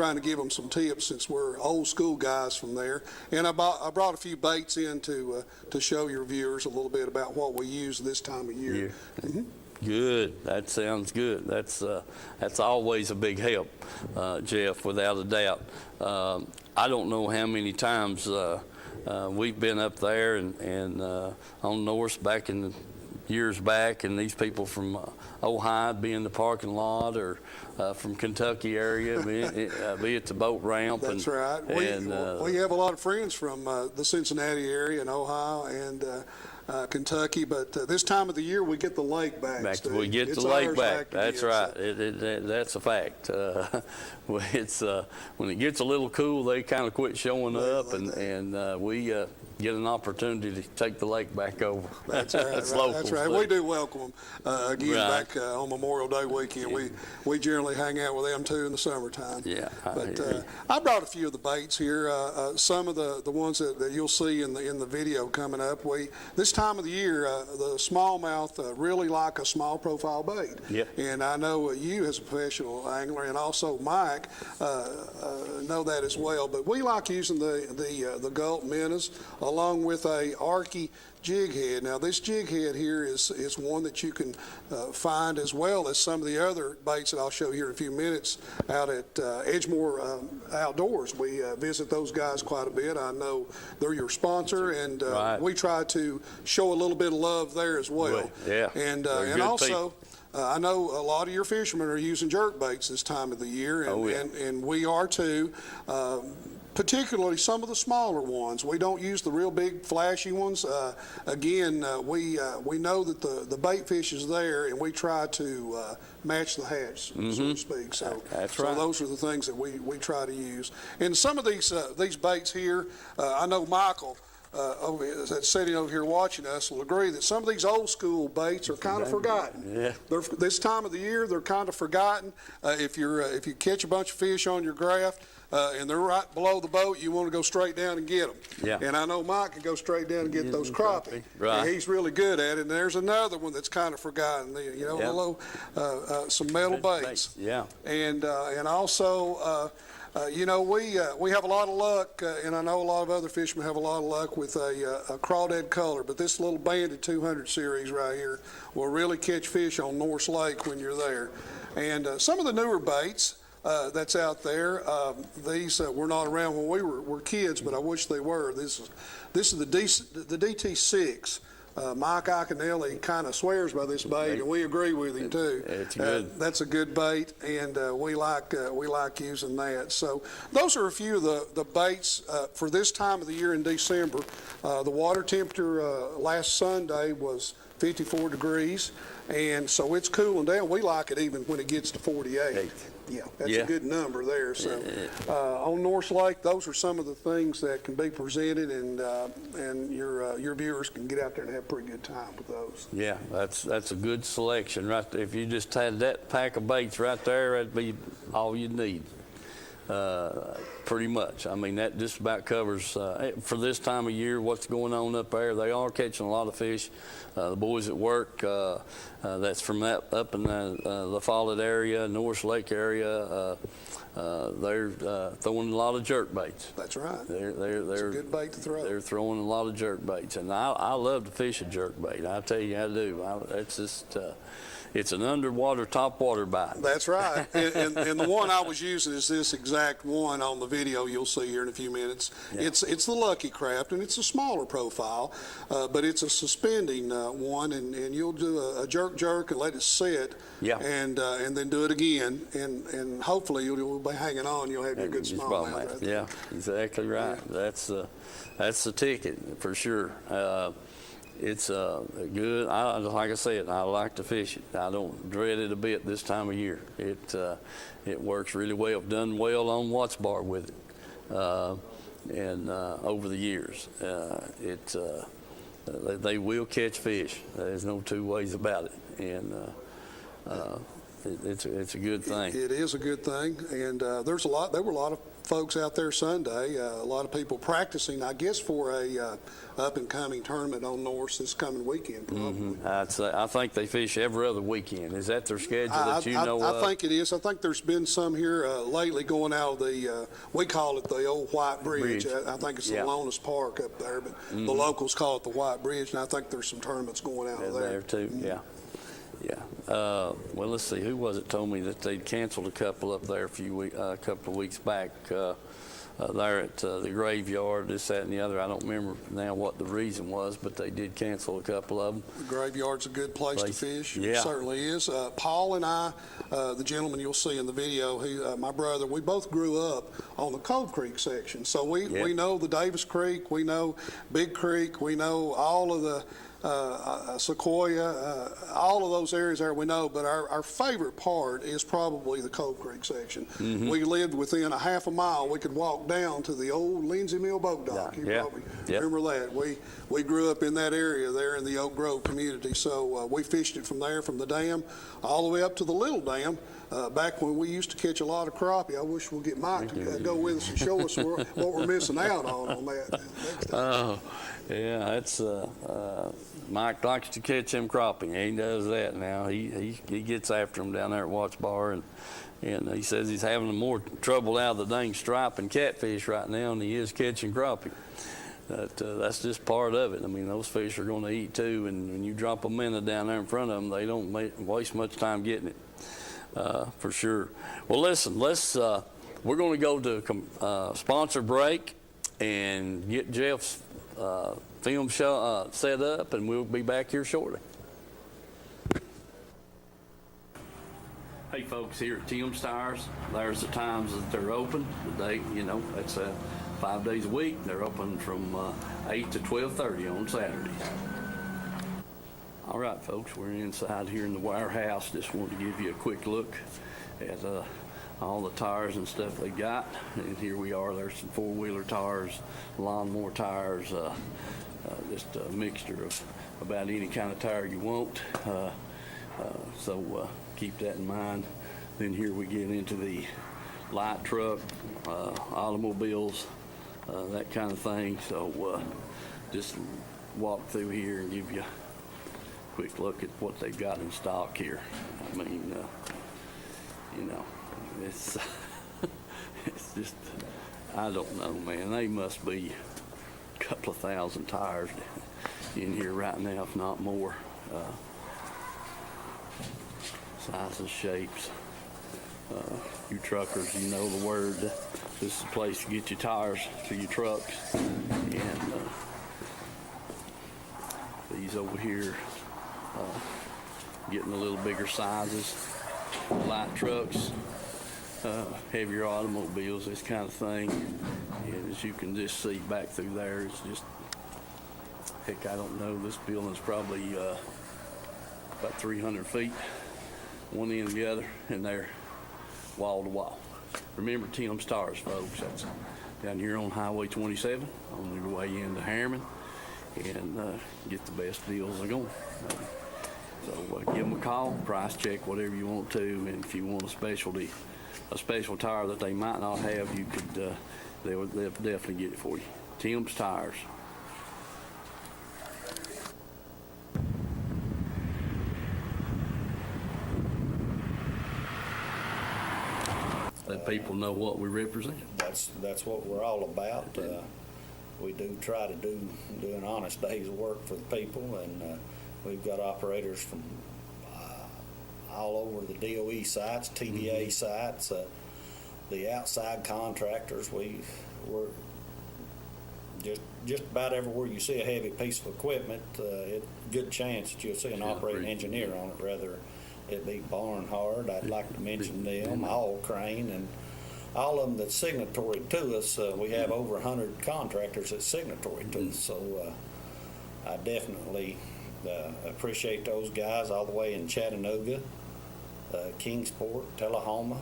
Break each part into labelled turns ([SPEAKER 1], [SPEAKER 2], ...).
[SPEAKER 1] trying to give them some tips since we're old school guys from there. And I brought a few baits in to show your viewers a little bit about what we use this time of year.
[SPEAKER 2] Good. That sounds good. That's always a big help, Jeff, without a doubt. I don't know how many times we've been up there and on North back in the years back, and these people from Ohio be in the parking lot, or from Kentucky area be at the boat ramp.
[SPEAKER 1] That's right. We have a lot of friends from the Cincinnati area and Ohio and Kentucky, but this time of the year we get the lake back.
[SPEAKER 2] We get the lake back. That's right. That's a fact. It's when it gets a little cool, they kind of quit showing up, and we get an opportunity to take the lake back over.
[SPEAKER 1] That's right. That's right. We do welcome them again back on Memorial Day weekend. We generally hang out with them too in the summertime.
[SPEAKER 2] Yeah.
[SPEAKER 1] But I brought a few of the baits here. Some of the ones that you'll see in the video coming up. This time of the year, the smallmouth really like a small profile bait.
[SPEAKER 2] Yep.
[SPEAKER 1] And I know you as a professional angler, and also Mike know that as well. But we like using the Gulp minnows along with a Arky jig head. Now this jig head here is one that you can find, as well as some of the other baits that I'll show here in a few minutes out at Edgemore Outdoors. We visit those guys quite a bit. I know they're your sponsor, and we try to show a little bit of love there as well.
[SPEAKER 2] Yeah.
[SPEAKER 1] And also I know a lot of your fishermen are using jerk baits this time of the year, and we are too. Particularly some of the smaller ones. We don't use the real big flashy ones. Again, we know that the bait fish is there, and we try to match the hatch, so to speak. So those are the things that we try to use. And some of these baits here, I know Michael that's sitting over here watching us will agree that some of these old school baits are kind of forgotten.
[SPEAKER 2] Yeah.
[SPEAKER 1] This time of the year, they're kind of forgotten. If you catch a bunch of fish on your graft, and they're right below the boat, you want to go straight down and get them.
[SPEAKER 2] Yeah.
[SPEAKER 1] And I know Mike can go straight down and get those crappie.
[SPEAKER 2] Right.
[SPEAKER 1] And he's really good at it. And there's another one that's kind of forgotten. Some metal baits.
[SPEAKER 2] Yeah.
[SPEAKER 1] And also, we have a lot of luck, and I know a lot of other fishermen have a lot of luck with a crawdad color. But this little Banded 200 series right here will really catch fish on North Lake when you're there. And some of the newer baits that's out there. These were not around when we were kids, but I wish they were. This is the DT6. Mike Iaconelli kind of swears by this bait, and we agree with him too.
[SPEAKER 2] It's good.
[SPEAKER 1] That's a good bait, and we like using that. So those are a few of the baits for this time of the year in December. The water temperature last Sunday was 54 degrees, and so it's cooling down. We like it even when it gets to 48. Yeah, that's a good number there. So on North Lake, those are some of the things that can be presented, and your viewers can get out there and have a pretty good time with those.
[SPEAKER 2] Yeah, that's a good selection right there. If you just had that pack of baits right there, that'd be all you need. Pretty much. I mean, that just about covers for this time of year what's going on up there. They are catching a lot of fish. The boys at work that's from up in the Follett area, North Lake area, they're throwing a lot of jerk baits.
[SPEAKER 1] That's right.
[SPEAKER 2] They're
[SPEAKER 1] it's a good bait to throw.
[SPEAKER 2] They're throwing a lot of jerk baits, and I love to fish a jerk bait. I tell you, I do. It's just it's an underwater topwater bite.
[SPEAKER 1] That's right. and the one I was using is this exact one on the video you'll see here in a few minutes. Yeah. It's the Lucky Craft, and it's a smaller profile, but it's a suspending one, and you'll do a jerk and let it sit, and then do it again, and hopefully you'll be hanging on. You'll have your good smallmouth. Right there.
[SPEAKER 2] Yeah, exactly right. Yeah. That's the ticket for sure. It's good. Like I said, I like to fish it. I don't dread it a bit this time of year. It works really well. I've done well on Watts Bar with it, and over the years, they will catch fish. There's no two ways about it. And It's a good thing.
[SPEAKER 1] It is a good thing, and there were a lot of folks out there Sunday, a lot of people practicing, I guess, for a up-and-coming tournament on Norse this coming weekend, probably.
[SPEAKER 2] I think they fish every other weekend. Is that their schedule that you know of?
[SPEAKER 1] I think it is. I think there's been some here lately going out of the, we call it the old White Bridge. I think it's the Lonas Park up there, but the locals call it the White Bridge, and I think there's some tournaments going out of there.
[SPEAKER 2] There too, yeah. Well, let's see. Who was it told me that they'd canceled a couple up there a couple of weeks back there at the graveyard, this, that, and the other. I don't remember now what the reason was, but they did cancel a couple of them.
[SPEAKER 1] The graveyard's a good place to fish.
[SPEAKER 2] Yeah.
[SPEAKER 1] It certainly is. Paul and I, the gentleman you'll see in the video, my brother, we both grew up on the Cove Creek section. So we know the Davis Creek, we know Big Creek, we know all of the Sequoia, all of those areas there we know, but our favorite part is probably the Cove Creek section. We lived within a half a mile. We could walk down to the old Lindsay Mill boat dock. You probably remember that. We grew up in that area there in the Oak Grove community, so we fished it from there, from the dam, all the way up to the little dam. Back when we used to catch a lot of crappie. I wish we'll get Mike to go with us and show us what we're missing out on that next time.
[SPEAKER 2] Yeah, that's Mike likes to catch him crappie. He does that now. He gets after them down there at Watts Bar, and he says he's having more trouble out of the dang stripe and catfish right now than he is catching crappie. That's just part of it. I mean, those fish are going to eat too, and when you drop a minnow down there in front of them, they don't waste much time getting it, for sure. Well, listen, we're going to go to sponsor break and get Jeff's film show set up, and we'll be back here shortly. Hey folks, here at Tim's Tires, there's the times that they're open. The day, that's 5 days a week. They're open from 8 to 12:30 on Saturdays. All right, folks, we're inside here in the warehouse. Just wanted to give you a quick look at all the tires and stuff they got. And here we are. There's some four-wheeler tires, lawnmower tires, just a mixture of about any kind of tire you want. So keep that in mind. Then here we get into the light truck, automobiles, that kind of thing. So just walk through here and give you a quick look at what they've got in stock here. I mean, it's it's just, I don't know, man. They must be a couple of thousand tires in here right now, if not more. Sizes, shapes. You truckers, you know the word. This is the place to get your tires for your trucks. And these over here, getting a little bigger sizes, light trucks, heavier automobiles, this kind of thing. And as you can just see back through there, it's just, heck, I don't know, this building's probably about 300 feet, one end to the other, and they're wall to wall. Remember Tim's Tires, folks. That's down here on Highway 27 on your way into Harriman, and get the best deals they're going. So give them a call, price check, whatever you want to, and if you want a special tire that they might not have, you could, they'll definitely get it for you. Tim's Tires. Let people know what we represent.
[SPEAKER 3] That's what we're all about. We do try to do an honest day's work for the people, and we've got operators from all over the DOE sites, TVA sites, the outside contractors. We're just about everywhere you see a heavy piece of equipment, good chance that you'll see an operating engineer on it, rather it be Barnhard. I'd like to mention them, All Crane, and all of them that's signatory to us. We have over 100 contractors that's signatory to us, so I definitely appreciate those guys all the way in Chattanooga, Kingsport, Tullahoma,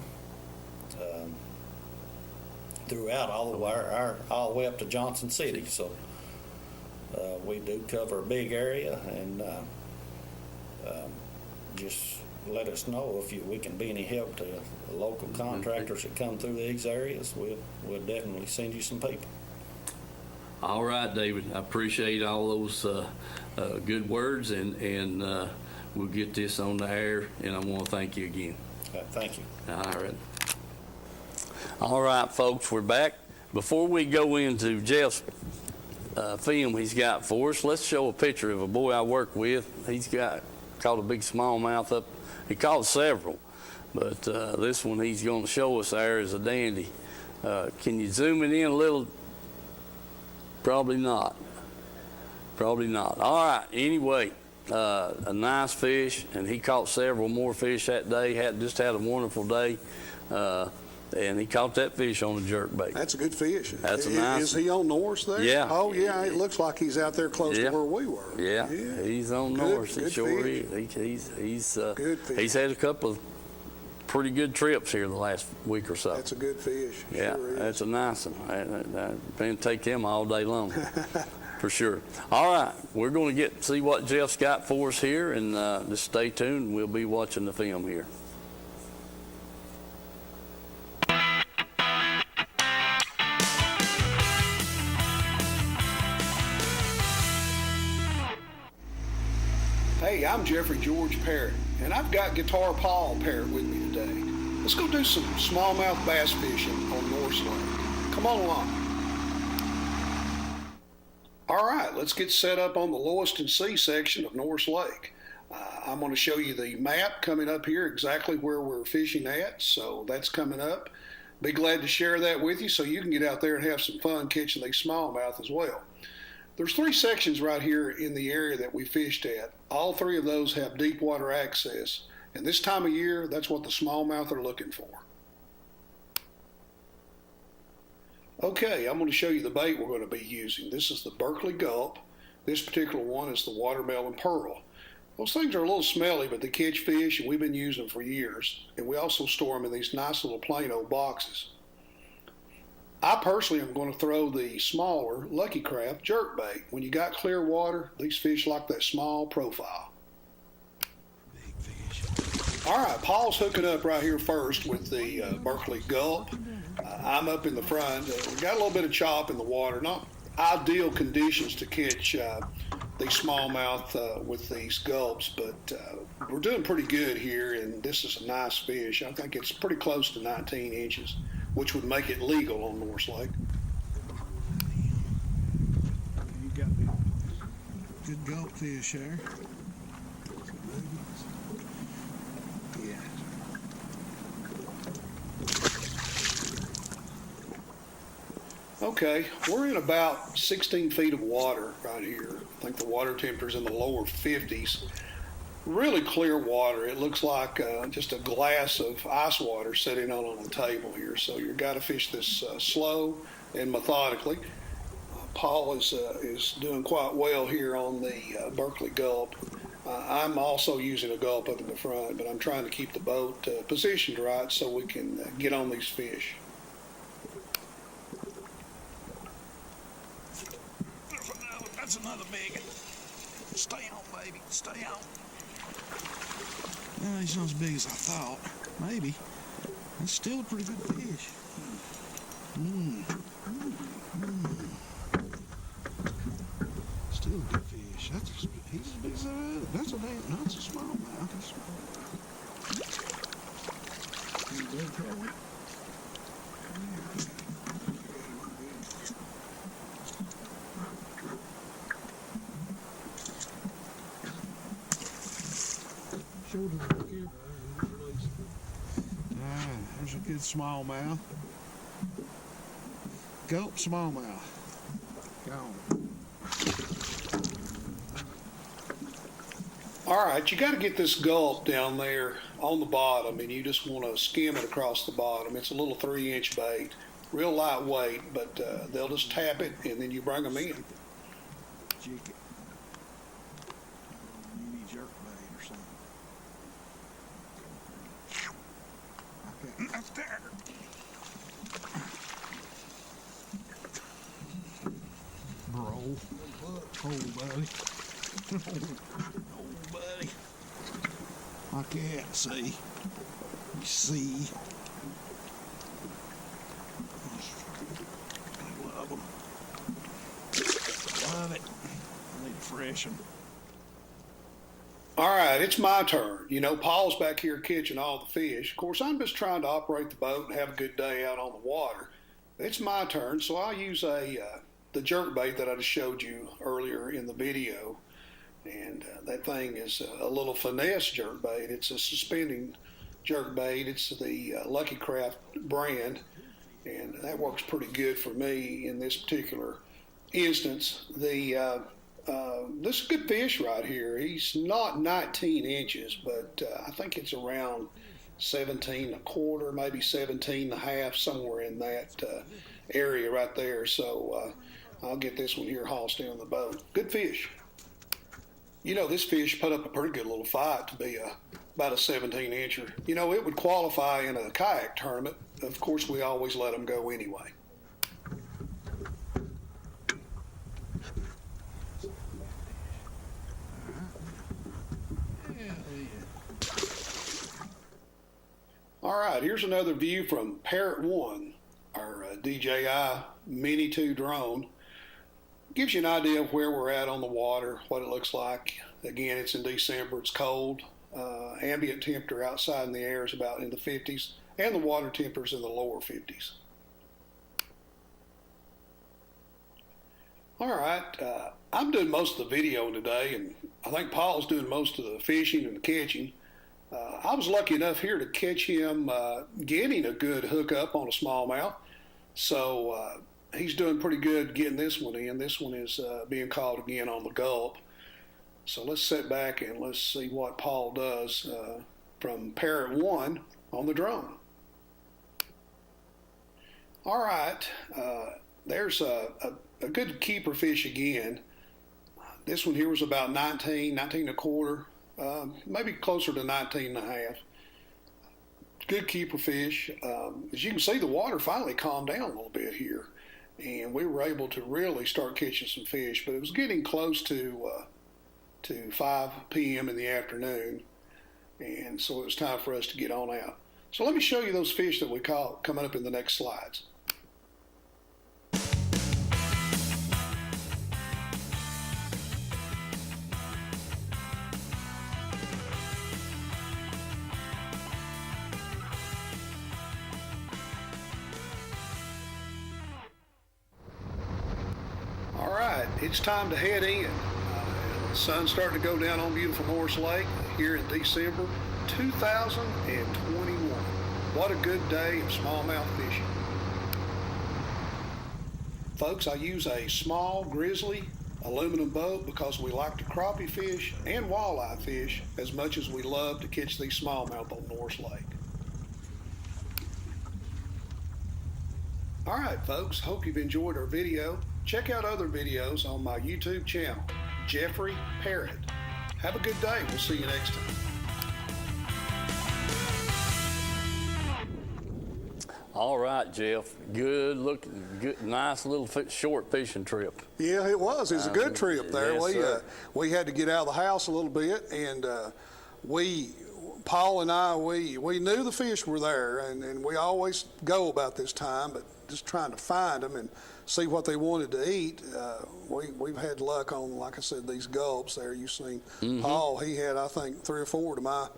[SPEAKER 3] throughout all the way up to Johnson City. So we do cover a big area, and just let us know if we can be any help to the local contractors that come through these areas. We'll definitely send you some people.
[SPEAKER 2] All right, David. I appreciate all those good words, and we'll get this on the air, and I want to thank you again.
[SPEAKER 3] Thank you.
[SPEAKER 2] All right. All right, folks, we're back. Before we go into Jeff's film he's got for us, let's show a picture of a boy I work with. He's caught a big smallmouth up. He caught several, but this one he's going to show us there is a dandy. Can you zoom it in a little? Probably not. Probably not. All right. Anyway, a nice fish, and he caught several more fish that day. Just had a wonderful day, and he caught that fish on a jerkbait.
[SPEAKER 1] That's a good fish.
[SPEAKER 2] That's a nice.
[SPEAKER 1] Is he on Norse there?
[SPEAKER 2] Yeah.
[SPEAKER 1] Oh yeah. It looks like he's out there close to where we were.
[SPEAKER 2] Yeah. He's on Norse. He sure is. He's had a couple of pretty good trips here the last week or so.
[SPEAKER 1] That's a good fish.
[SPEAKER 2] Yeah,
[SPEAKER 1] sure is.
[SPEAKER 2] That's a nice one. I've been take him all day long, for sure. All right, we're going to see what Jeff's got for us here, and just stay tuned. We'll be watching the film here.
[SPEAKER 1] Hey, I'm Jeffrey George Parrott, and I've got Guitar Paul Parrott with me today. Let's go do some smallmouth bass fishing on Norse Lake. Come on along. All right, let's get set up on the Lewiston Sea section of Norse Lake. I'm going to show you the map coming up here, exactly where we're fishing at, so that's coming up. Be glad to share that with you so you can get out there and have some fun catching these smallmouth as well. There's 3 sections right here in the area that we fished at. All 3 of those have deep water access, and this time of year, that's what the smallmouth are looking for. Okay, I'm going to show you the bait we're going to be using. This is the Berkeley Gulp. This particular one is the Watermelon Pearl. Those things are a little smelly, but they catch fish, and we've been using them for years. And we also store them in these nice little plain old boxes. I personally am going to throw the smaller Lucky Craft jerkbait. When you got clear water, these fish like that small profile. Big fish. All right, Paul's hooking up right here first with the Berkeley Gulp. I'm up in the front. We got a little bit of chop in the water. Not ideal conditions to catch these smallmouth with these gulps, but we're doing pretty good here, and this is a nice fish. I think it's pretty close to 19 inches. Which would make it legal on Norse Lake.
[SPEAKER 4] You got good gulp fish there. Yeah.
[SPEAKER 1] Okay, we're in about 16 feet of water right here. I think the water temperature's in the lower 50s. Really clear water. It looks like just a glass of ice water sitting on a table here. So you've got to fish this slow and methodically. Paul is doing quite well here on the Berkeley Gulp. I'm also using a gulp up in the front, but I'm trying to keep the boat positioned right so we can get on these fish.
[SPEAKER 4] That's another big one. Stay on, baby. Stay on. No, he's not as big as I thought. Maybe. That's still a pretty good fish. Still a good fish. He's as big as that. That's a smallmouth. There's a good smallmouth. Gulp smallmouth. Gone.
[SPEAKER 1] All right, you got to get this gulp down there on the bottom, and you just want to skim it across the bottom. It's a little 3-inch bait, real lightweight, but they'll just tap it, and then you bring them in.
[SPEAKER 4] Jig it. Mini jerkbait or something. Okay, that's there. Bro. Oh, buddy. Oh, buddy. I can't see. See. I love them. Love it. I need to freshen.
[SPEAKER 1] All right, it's my turn. You know, Paul's back here catching all the fish. Of course, I'm just trying to operate the boat and have a good day out on the water. It's my turn, so I'll use the jerkbait that I just showed you earlier in the video. And that thing is a little Finesse Jerkbait. It's a suspending jerkbait. It's the Lucky Craft brand, and that works pretty good for me in this particular instance. This is a good fish right here. He's not 19 inches, but I think it's around 17 and a quarter, maybe 17 and a half, somewhere in that area right there. So I'll get this one here hossed down the boat. Good fish. You know, this fish put up a pretty good little fight to be about a 17-incher. You know, it would qualify in a kayak tournament. Of course, we always let them go anyway. All right, here's another view from Parrott 1, our DJI Mini 2 drone. Gives you an idea of where we're at on the water, what it looks like. Again, it's in December, it's cold. Ambient temperature outside in the air is about in the 50s, and the water temperature is in the lower 50s. All right, I'm doing most of the video today, and I think Paul's doing most of the fishing and the catching. I was lucky enough here to catch him getting a good hookup on a smallmouth. So he's doing pretty good getting this one in. This one is being caught again on the gulp. So let's sit back and let's see what Paul does from Parrott 1 on the drone. All right, there's a good keeper fish again. This one here was about 19 and a quarter. Maybe closer to 19 and a half. Good keeper fish. As you can see, the water finally calmed down a little bit here, and we were able to really start catching some fish, but it was getting close to 5 p.m. in the afternoon, and so it was time for us to get on out. So let me show you those fish that we caught coming up in the next slides. It's time to head in. The sun's starting to go down on beautiful Norris Lake here in December 2021. What a good day of smallmouth fishing. Folks, I use a small grizzly aluminum boat because we like to crappie fish and walleye fish as much as we love to catch these smallmouth on Norris Lake. All right, folks, hope you've enjoyed our video. Check out other videos on my YouTube channel, Jeffrey Parrott. Have a good day. We'll see you next time.
[SPEAKER 2] All right, Jeff. Good looking, good, nice little short fishing trip.
[SPEAKER 1] Yeah, it was. It was a good trip there.
[SPEAKER 2] Yes,
[SPEAKER 1] We had to get out of the house a little bit, and Paul and I, we knew the fish were there, and we always go about this time, but just trying to find them and see what they wanted to eat. We've had luck on, like I said, these gulps there. You've seen Paul. He had, I think, 3 or 4 to my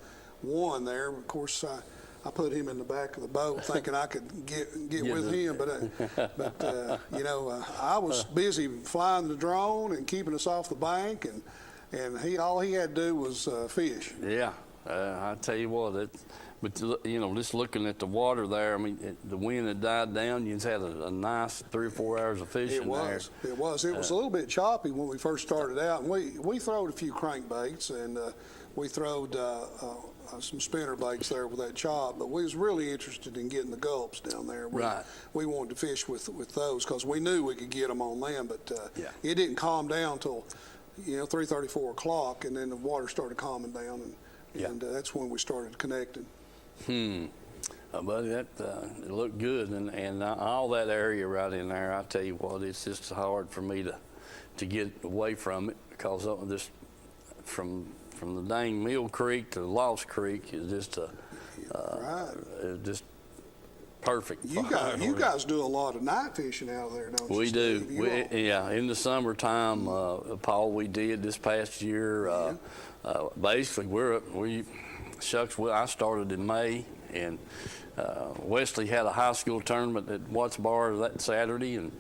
[SPEAKER 1] 1 there. Of course, I put him in the back of the boat thinking I could get with him, but you know, I was busy flying the drone and keeping us off the bank, and all he had to do was fish.
[SPEAKER 2] Yeah, I tell you what, but you know, just looking at the water there, I mean, the wind had died down. You just had a nice 3 or 4 hours of fishing there.
[SPEAKER 1] It was a little bit choppy when we first started out, and we throwed a few crankbaits, and we throwed some spinner baits there with that chop, but we was really interested in getting the gulps down there. We wanted to fish with those because we knew we could get them on them, but it didn't calm down till 3:30, 4 o'clock, and then the water started calming down, and that's when we started connecting.
[SPEAKER 2] But it looked good, and all that area right in there, I tell you what, it's just hard for me to get away from it because of this from from the dang Mill Creek to Lost Creek is just just perfect.
[SPEAKER 1] You guys do a lot of night fishing out there, don't you?
[SPEAKER 2] We do.
[SPEAKER 1] Steve?
[SPEAKER 2] Yeah, in the summertime, Paul, we did this past year. Basically, I started in May, and Wesley had a high school tournament at Watts Bar that Saturday, and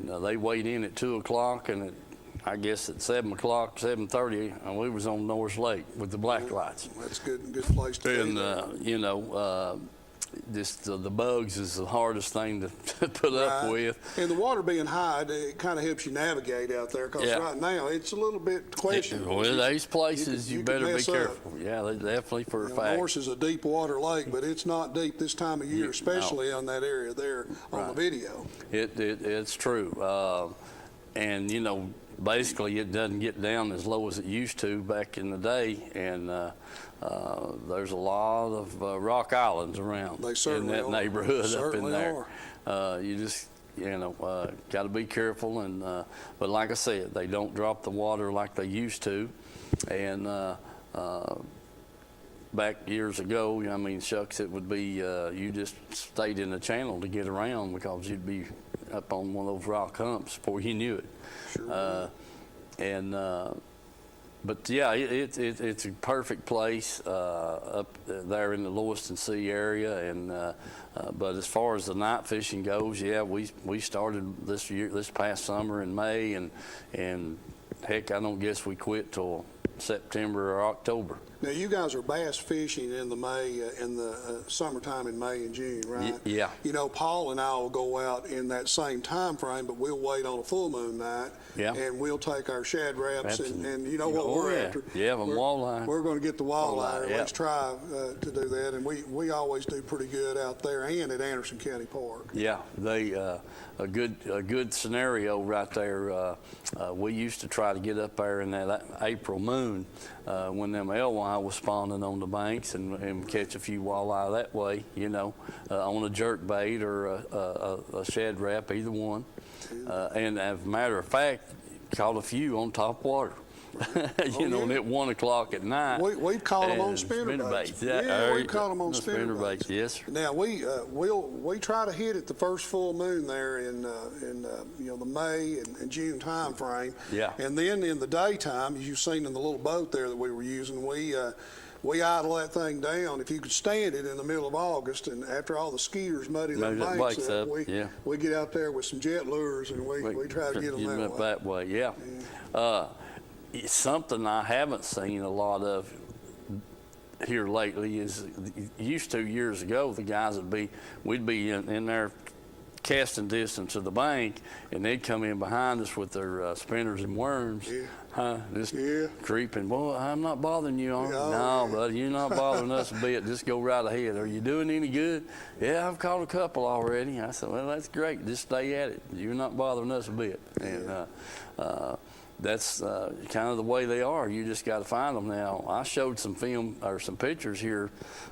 [SPEAKER 2] they weighed in at 2 o'clock, and I guess at 7 o'clock, 7:30, and we was on Norris Lake with the black lights.
[SPEAKER 1] That's good place to be.
[SPEAKER 2] And you know, just the bugs is the hardest thing to put up with.
[SPEAKER 1] And the water being high, it kind of helps you navigate out there, because right now it's a little bit questionable.
[SPEAKER 2] Well, these places you better be careful.
[SPEAKER 1] Up.
[SPEAKER 2] Yeah, they definitely for a fact.
[SPEAKER 1] Norris is a deep water lake, but it's not deep this time of year, especially on that area there on the video.
[SPEAKER 2] It's true. And you know, basically it doesn't get down as low as it used to back in the day, and there's a lot of rock islands around in that neighborhood up in there. You just got to be careful, and but like I said, they don't drop the water like they used to, and back years ago, I mean, shucks, it would be you just stayed in the channel to get around, because you'd be up on one of those rock humps before you knew it.
[SPEAKER 1] Sure.
[SPEAKER 2] But yeah, it's a perfect place up there in the Lewiston Sea area, and but as far as the night fishing goes, yeah, we started this past summer in May, and heck, I don't guess we quit till September or October.
[SPEAKER 1] Now, you guys are bass fishing in the summertime in May and June, right?
[SPEAKER 2] Yeah.
[SPEAKER 1] You know, Paul and I will go out in that same time frame, but we'll wait on a full moon night.
[SPEAKER 2] Yeah.
[SPEAKER 1] And we'll take our shad wraps, and you know what we're after.
[SPEAKER 2] Yeah, walleye.
[SPEAKER 1] We're going to get the walleye. Let's try to do that, and we always do pretty good out there and at Anderson County Park.
[SPEAKER 2] Yeah, they a good scenario right there. We used to try to get up there in that April moon when them alewives was spawning on the banks, and catch a few walleye that way, you know, on a jerkbait or a shad wrap, either one. And as a matter of fact, caught a few on top water. You know, and at 1 o'clock at night.
[SPEAKER 1] We've caught them on spinnerbaits.
[SPEAKER 2] Yeah,
[SPEAKER 1] we've caught them on spinnerbaits.
[SPEAKER 2] Yes, sir.
[SPEAKER 1] Now we try to hit it the first full moon there in you know, the May and June time frame.
[SPEAKER 2] Yeah.
[SPEAKER 1] And then in the daytime, as you've seen in the little boat there that we were using, we idle that thing down. If you could stand it in the middle of August, and after all the skiers muddy the banks up, we get out there with some jet lures, and we try to get them
[SPEAKER 2] that way. Yeah. It's something I haven't seen a lot of here lately is, used to years ago, the guys we'd be in there casting distance to the bank, and they'd come in behind us with their spinners and worms. Just creeping. Boy, I'm not bothering you, are you? No, buddy, you're not bothering us a bit. Just go right ahead. Are you doing any good? Yeah, I've caught a couple already. I said, well, that's great. Just stay at it. You're not bothering us a bit. And that's kind of the way they are. You just got to find them. Now, I showed some film or some pictures here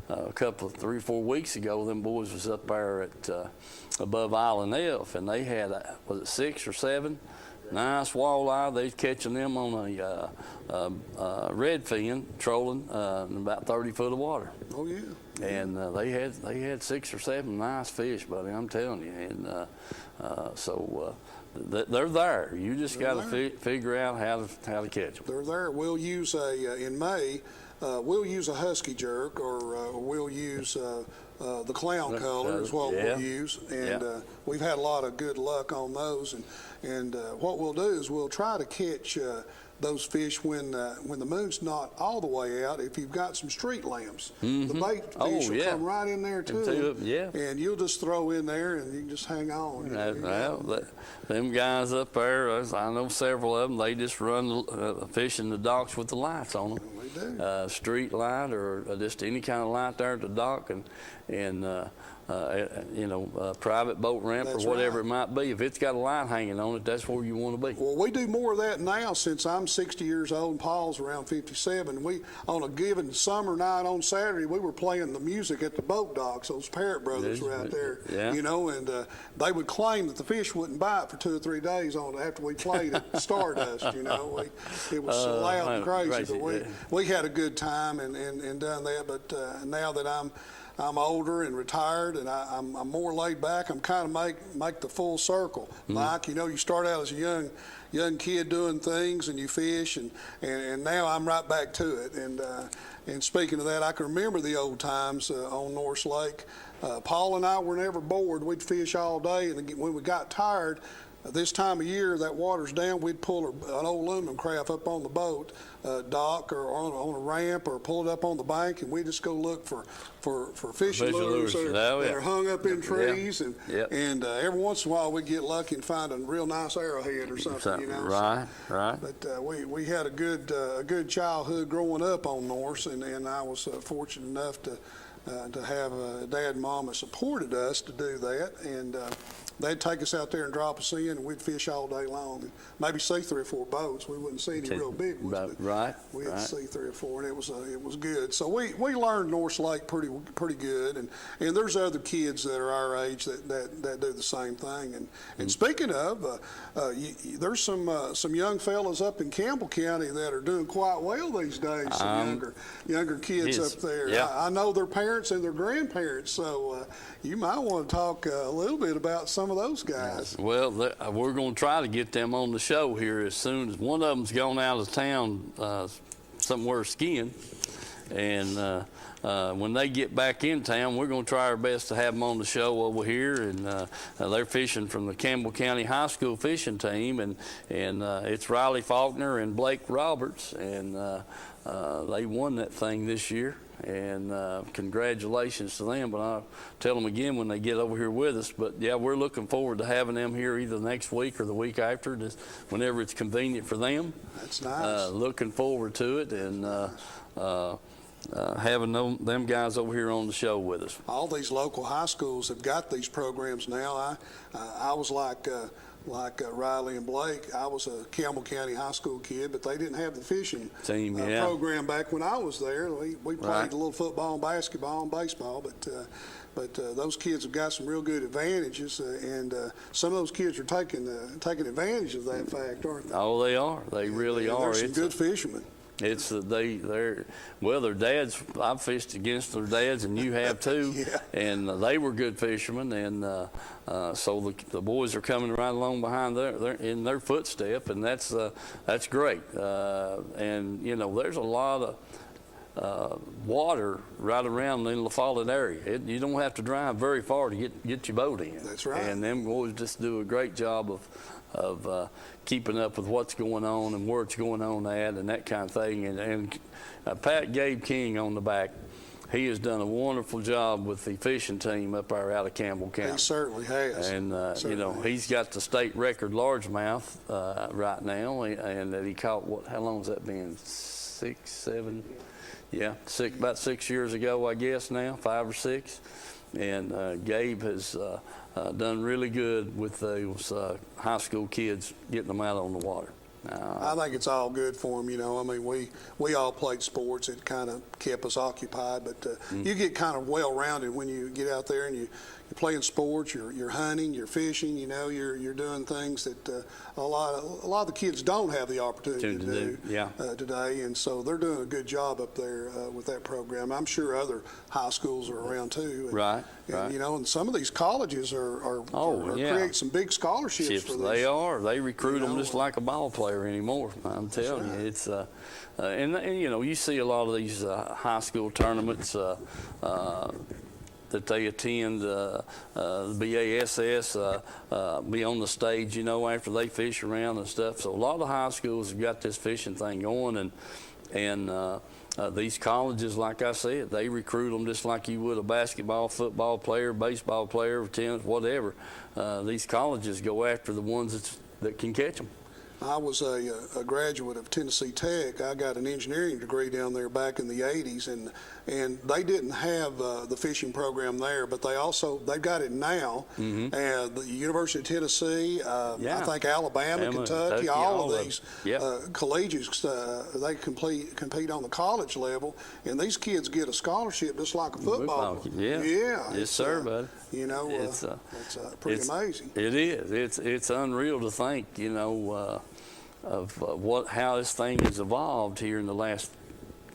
[SPEAKER 2] a couple of 3 or 4 weeks ago. Them boys was up there at above Island F, and they had was it 6 or 7 nice walleye. They was catching them on a redfin trolling in about 30 foot of water.
[SPEAKER 1] Oh yeah.
[SPEAKER 2] And they had 6 or 7 nice fish, buddy. I'm telling you. And so. They're there. You just got to figure out how to catch them.
[SPEAKER 1] They're there. We'll use in May. We'll use a husky jerk, or we'll use the clown color is what we'll use, and we've had a lot of good luck on those. And what we'll do is we'll try to catch those fish when the moon's not all the way out. If you've got some street lamps, the bait fish will come right in there too. And you'll just throw in there, and you can just hang on.
[SPEAKER 2] Them guys up there, I know several of them. They just run fishing the docks with the lights on them.
[SPEAKER 1] We do.
[SPEAKER 2] Street light or just any kind of light there at the dock, and private boat ramp
[SPEAKER 1] That's
[SPEAKER 2] or whatever
[SPEAKER 1] right.
[SPEAKER 2] it might be. If it's got a line hanging on it, that's where you want to be.
[SPEAKER 1] Well, we do more of that now since I'm 60 years old and Paul's around 57. We, on a given summer night on Saturday, we were playing the music at the boat docks, those Parrott brothers were out there,
[SPEAKER 2] yeah.
[SPEAKER 1] and they would claim that the fish wouldn't bite for 2 or 3 days after we played at Stardust, it was so loud and crazy, but we had a good time and done that, but now that I'm older and retired, and I'm more laid back. I'm kind of make the full circle. Mike, you start out as a young kid doing things, and you fish, and now I'm right back to it. And speaking of that, I can remember the old times on North Lake. Paul and I were never bored. We'd fish all day, and when we got tired, this time of year, that water's down, we'd pull an old aluminum craft up on the boat dock or on a ramp or pull it up on the bank, and we just go look for fishing lures that are hung up in trees. And every once in a while, we get lucky and find a real nice arrowhead or something,
[SPEAKER 2] Right.
[SPEAKER 1] But we had a good childhood growing up on Norse, and I was fortunate enough to have Dad and Mom that supported us to do that, and they'd take us out there and drop us in, and we'd fish all day long, and maybe see 3 or 4 boats. We wouldn't see any real big ones, but we'd see 3 or 4, and it was good. So we learned North Lake pretty good, and there's other kids that are our age that do the same thing. And speaking of, there's some young fellas up in Campbell County that are doing quite well these days. Some younger kids up there.
[SPEAKER 2] Yeah.
[SPEAKER 1] I know their parents and their grandparents, so you might want to talk a little bit about some of those guys.
[SPEAKER 2] Well, we're going to try to get them on the show here as soon as one of them's gone out of town somewhere skiing, and when they get back in town, we're going to try our best to have them on the show over here. And they're fishing from the Campbell County High School fishing team, and it's Riley Faulkner and Blake Roberts, and they won that thing this year. And congratulations to them, but I'll tell them again when they get over here with us. But yeah, we're looking forward to having them here either next week or the week after, just whenever it's convenient for them.
[SPEAKER 1] That's nice.
[SPEAKER 2] Looking forward to it, and having them guys over here on the show with us.
[SPEAKER 1] All these local high schools have got these programs now. I was like Riley and Blake. I was a Campbell County high school kid, but they didn't have the fishing
[SPEAKER 2] team
[SPEAKER 1] program back when I was there. We played a little football and basketball and baseball, but those kids have got some real good advantages, and some of those kids are taking advantage of that fact, aren't they?
[SPEAKER 2] Oh, they are. They really are.
[SPEAKER 1] They're some good fishermen.
[SPEAKER 2] It's their dads. I've fished against their dads, and you have too.
[SPEAKER 1] Yeah. And
[SPEAKER 2] they were good fishermen, and so the boys are coming right along behind in their footstep, and that's great. And there's a lot of water right around in La Follette area. You don't have to drive very far to get your boat in.
[SPEAKER 1] That's right.
[SPEAKER 2] And them boys just do a great job of keeping up with what's going on and where it's going on at and that kind of thing. And Pat Gabe King on the back, he has done a wonderful job with the fishing team up there out of Campbell County.
[SPEAKER 1] He certainly has.
[SPEAKER 2] And, he's got the state record largemouth right now, and that he caught, how long has that been? 6, 7? Yeah, about 6 years ago, I guess now, 5 or 6. And Gabe has done really good with those high school kids, getting them out on the water.
[SPEAKER 1] I think it's all good for them, I mean, we all played sports. It kind of kept us occupied, but you get kind of well-rounded when you get out there and you're playing sports, you're hunting, you're fishing, you're doing things that a lot of the kids don't have the opportunity to do today, and so they're doing a good job up there with that program. I'm sure other high schools are around too. And,
[SPEAKER 2] right.
[SPEAKER 1] And some of these colleges are create some big scholarships for this.
[SPEAKER 2] They are. They recruit them just like a ball player anymore. I'm telling you, it's and you see a lot of these high school tournaments that they attend, the BASS, be on the stage, after they fish around and stuff. So a lot of high schools have got this fishing thing going, and these colleges, like I said, they recruit them just like you would a basketball, football player, baseball player, tennis, whatever. These colleges go after the ones that can catch them.
[SPEAKER 1] I was a graduate of Tennessee Tech. I got an engineering degree down there back in the 80s, and they didn't have the fishing program there, but they've got it now. And the University of Tennessee, I think Alabama, Kentucky, all of these collegiates, they compete on the college level, and these kids get a scholarship just like a football.
[SPEAKER 2] Yes, sir, buddy.
[SPEAKER 1] You know, it's pretty amazing.
[SPEAKER 2] It is. It's unreal to think, you know, of how this thing has evolved here in the last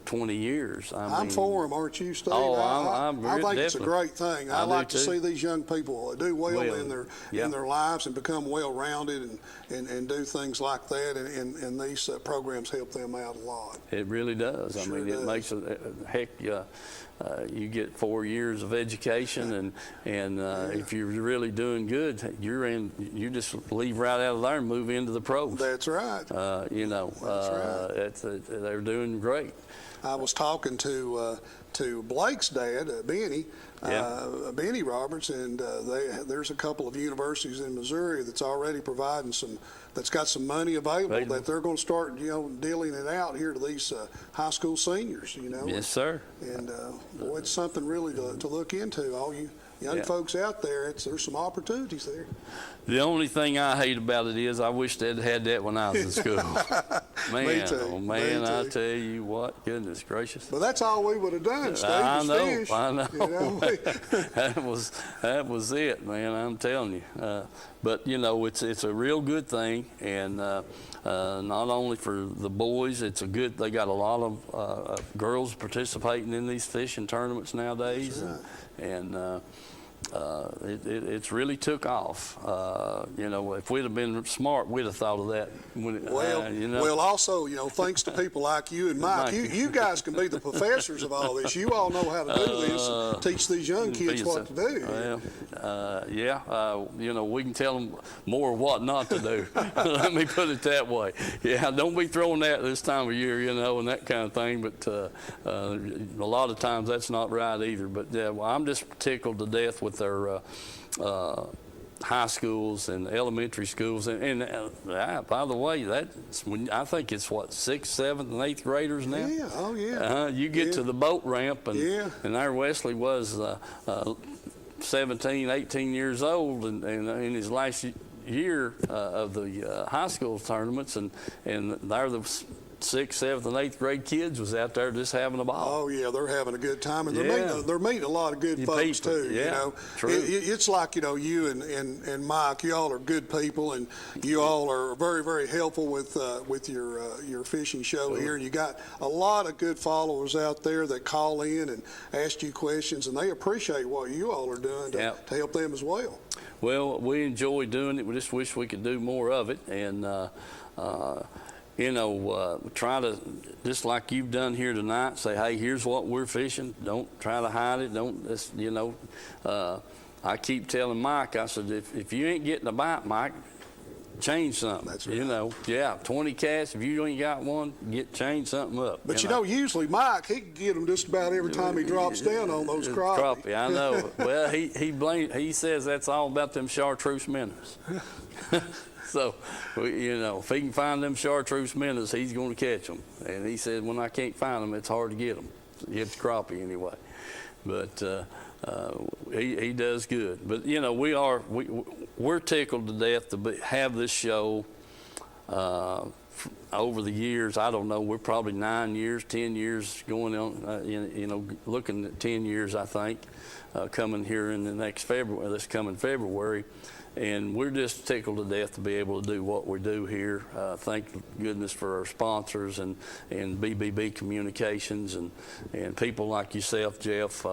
[SPEAKER 2] 20 years.
[SPEAKER 1] I'm for them, aren't you, Steve?
[SPEAKER 2] Oh,
[SPEAKER 1] I think it's a great thing. I like to see these young people do well in their lives and become well-rounded and do things like that, and these programs help them out a lot.
[SPEAKER 2] It really does. I mean, it makes a heck. You get 4 years of education, and if you're really doing good, you just leave right out of there and move into the pros.
[SPEAKER 1] That's right.
[SPEAKER 2] You know, that's right. They're doing great.
[SPEAKER 1] I was talking to Blake's dad, Benny Roberts, and there's a couple of universities in Missouri that's already providing that's got some money available that they're going to start, you know, dealing it out here to these high school seniors, you know.
[SPEAKER 2] Yes, sir.
[SPEAKER 1] And boy, it's something really to look into. All you young folks out there, there's some opportunities there.
[SPEAKER 2] The only thing I hate about it is I wish they'd had that when I was in school. Man,
[SPEAKER 1] Me too.
[SPEAKER 2] Oh man, I tell you what, goodness gracious.
[SPEAKER 1] But that's all we would have done, Steve.
[SPEAKER 2] I know.
[SPEAKER 1] You know?
[SPEAKER 2] that was it, man. I'm telling you. But you know, it's a real good thing, and not only for the boys, it's a good. They got a lot of girls participating in these fishing tournaments nowadays, and it's really took off. You know, if we'd have been smart, we'd have thought of that. You know.
[SPEAKER 1] Well, also, you know, thanks to people like you and Mike, you guys can be the professors of all this. You all know how to do this and teach these young kids what to do.
[SPEAKER 2] Well, you know, we can tell them more what not to do. Let me put it that way. Yeah, don't be throwing that this time of year, you know, and that kind of thing. But a lot of times that's not right either. But well, I'm just tickled to death with their high schools and elementary schools, and by the way, that's when I think it's what 6th, 7th, and 8th graders now.
[SPEAKER 1] Yeah, oh yeah.
[SPEAKER 2] You get to the boat ramp, and there Wesley was 17, 18 years old, and in his last year of the high school tournaments, and there the 6th, 7th, and 8th grade kids was out there just having a ball.
[SPEAKER 1] Oh yeah, they're having a good time, and they're meeting a lot of good folks too.
[SPEAKER 2] Yeah,
[SPEAKER 1] you know,
[SPEAKER 2] true.
[SPEAKER 1] It's like, you know, you and Mike, you all are good people, and you all are very, very helpful with your fishing show here. And you got a lot of good followers out there that call in and ask you questions, and they appreciate what you all are doing to help them as well.
[SPEAKER 2] Well, we enjoy doing it. We just wish we could do more of it, and you know, try to, just like you've done here tonight, say, hey, here's what we're fishing. Don't try to hide it. Don't, you know, I keep telling Mike, I said, if you ain't getting a bite, Mike, change something.
[SPEAKER 1] That's right.
[SPEAKER 2] You know, 20 casts. If you ain't got one, change something up.
[SPEAKER 1] But you know, usually Mike, he can get them just about every time he drops down on those crappie.
[SPEAKER 2] I know. Well, he says that's all about them chartreuse minnows. So, you know, if he can find them chartreuse minnows, he's going to catch them. And he said, when I can't find them, it's hard to get them. Get the crappie anyway. But he does good. But you know, we're tickled to death to have this show. Over the years, I don't know, we're probably 9 years, 10 years going on. You know, looking at 10 years, I think, coming here in the next February. This coming February. And we're just tickled to death to be able to do what we do here. Thank goodness for our sponsors and BBB Communications and people like yourself, Jeff.